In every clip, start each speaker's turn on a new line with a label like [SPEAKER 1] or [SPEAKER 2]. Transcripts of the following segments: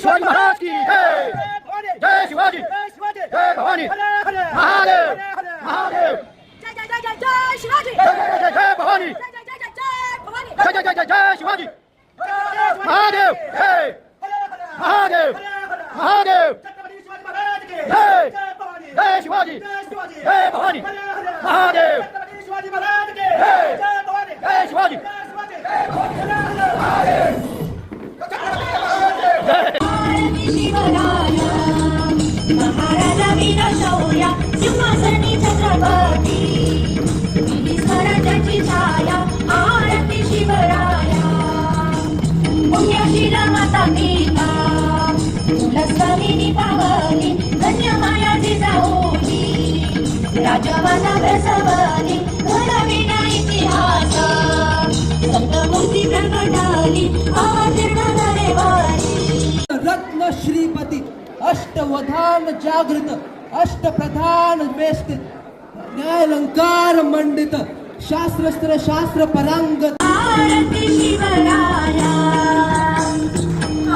[SPEAKER 1] शिवाजी महाराज की जय। जय शिवाजी, जय भवानी, महादेव महादेव,
[SPEAKER 2] जय जय जय जय जय शिवाजी,
[SPEAKER 1] जय जय जय जय भवानी,
[SPEAKER 2] जय जय जय जय भवानी,
[SPEAKER 1] जय जय जय जय शिवाजी, महादेव जय, महादेव महादेव, जय जय शिवाजी, जय भवानी, महादेव जय, जय शिवाजी,
[SPEAKER 3] महाराजा वीर शौर्या सिंहासनी छत्रपती स्वराज्याची छाया आरती शिवराया पुण्यशील माता पिता कुलस्वामिनी पावनी धन्य माया जिजाऊनी राजमाता प्रसवनी घडविला इतिहास संतमूर्ती प्रकटाली अवतीर्ण दरेवारी
[SPEAKER 4] रत्न श्रीपती अष्टवधान जागृत अष्टप्रधान वेष्टित न्यायालंकार मंडित शास्त्रस्त्र शास्त्र परांगत
[SPEAKER 3] आरती शिवराया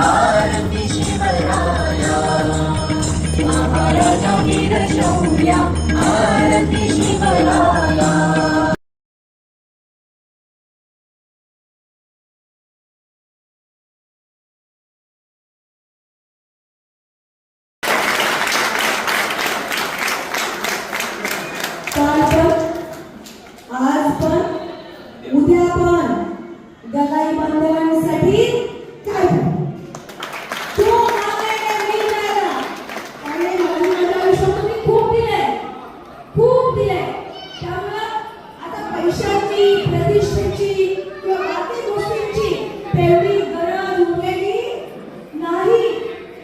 [SPEAKER 3] आरती शिवराया महाराजा वीर शौर्या आरती शिवराया
[SPEAKER 5] आज पण उद्या पण गलाई बांधवांसाठी काय तो मागायला मी मिळाला आणि माझ्या आयुष्यात तुम्ही खूप दिले त्यामुळे आता पैशाची प्रतिष्ठेची किंवा बाकी गोष्टींची तेवढी गरज उरलेली नाही.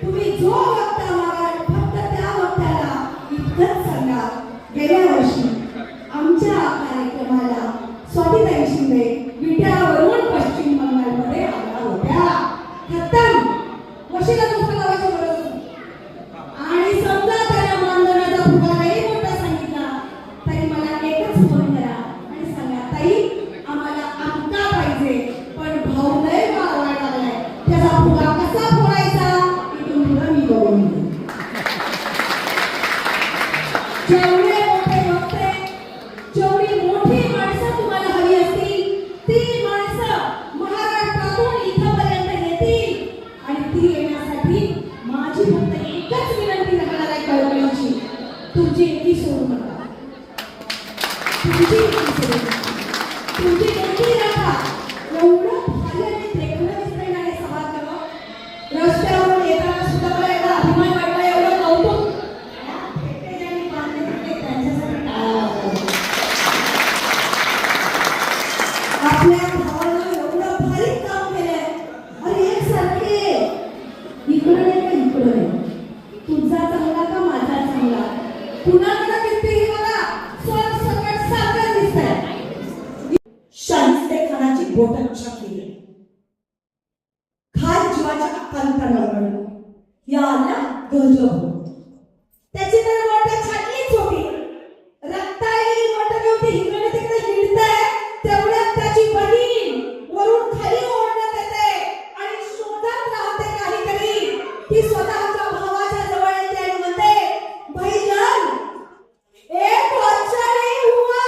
[SPEAKER 5] तुम्ही जो वक्ता मागाल फक्त त्या वक्त्याला इतकंच सांगा. गेल्या वर्षी आमच्या कार्यक्रमाला स्वातीताई शिंदे विट्यावरून पश्चिम बंगालमध्ये आल्या होत्या. खतम वशिला पुस्तक लावायची गरज होती. आणि समजा त्याला मानधनाचा फुगा नाही मोठा सांगितला तरी मला एकच फोन करा आणि सांगा ताई आम्हाला आमका पाहिजे पण भाऊ लय मारवायला लागलाय त्याचा फुगा कसा फोडायचा इथून पुढे मी बघून जेवढे मोठे वक्ते जेवढी मोठी माणसं तुम्हाला हवी असतील ती माणसं महाराष्ट्रातून इथपर्यंत येतील आणि ती येण्यासाठी माझी फक्त एकच विनंती राहणार आहे कळवण्याची तुमची एकी सोडू नका. तुमची एकी राहा. एवढं भाल्याने देखणं दिसतंय ना हे सभागृह. रस्त्यावरून येताना सुद्धा मला एवढा अभिमान वाटला एवढं कौतुक आपल्या भावानं एवढं भारी काम केलंय. अरे एकसारखे इकडं नाही का इकडं नाही तुझा चांगला का माझा चांगला कुणाकडे कितीही बघा स्वर्ग सकट सारखं दिसतंय. शाहिस्ते खानाची बोटं कशा केली खास जीवाच्या अक्कांतर या आल्या गजब त्याची तर बोटं छाटलीच होती. रक्ताई बोटं घेऊन इकडे तिकडे हिंडताय तेवढ्यात त्याची बहीण वरून खाली ओढण्यात येते आणि शोधत राहते काहीतरी. ती स्वतःच्या भावाच्या जवळ येते आणि म्हणते भाईजान एक अच्छा नहीं हुआ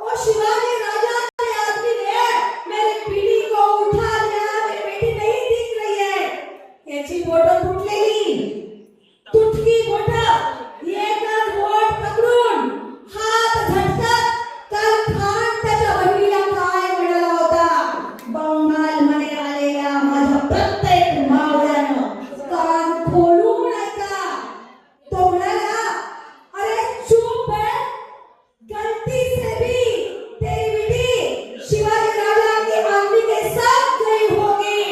[SPEAKER 5] ओ शिवाजी राजा ने आदमी ने मेरी पीढ़ी को उठा लिया मेरी बेटी नहीं दिख रही है. याची बोटं तुटलेली तुटकी बोटं एकच बोट पकडून हात झटकत काल खान त्याच्या बहिणीला काय म्हणाला होता. बंगालमध्ये आलेल्या माझ्या प्रत्येक मावळ्यानं कान खोलून ऐका. तो म्हणाला अरे चुप है गलती से भी तेरी बेटी शिवाजी राजा की आदमी के साथ गई होगी.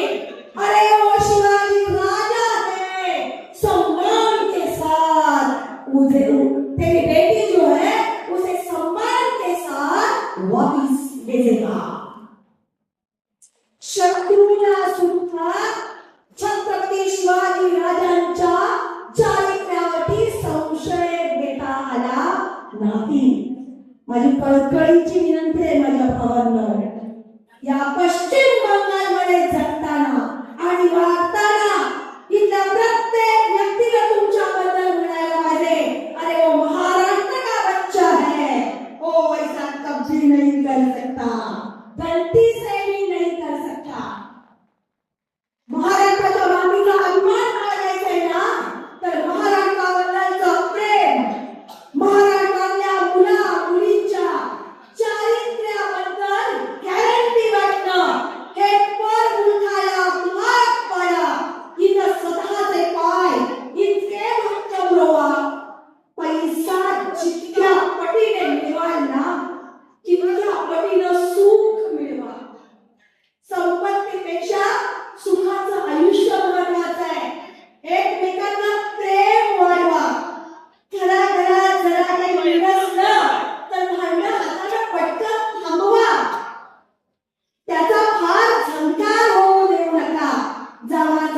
[SPEAKER 5] अरे वो शिवाजी राजा है सम्मान के साथ मुझे तेरी बेटी जो है उसे सम्मान के साथ वापस भेजेगा. शत्रूला सुद्धा छत्रपती शिवाजी राजांच्या चारित्र्यावरती संशय घेता आला नाही. माझी कळकळीची विनंती आहे माझ्या भावांना या पश्चिम बंगालमध्ये जगताना आणि वागताना इथल्या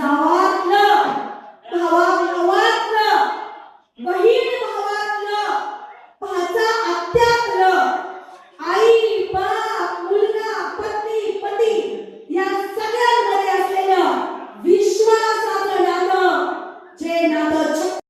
[SPEAKER 5] जावा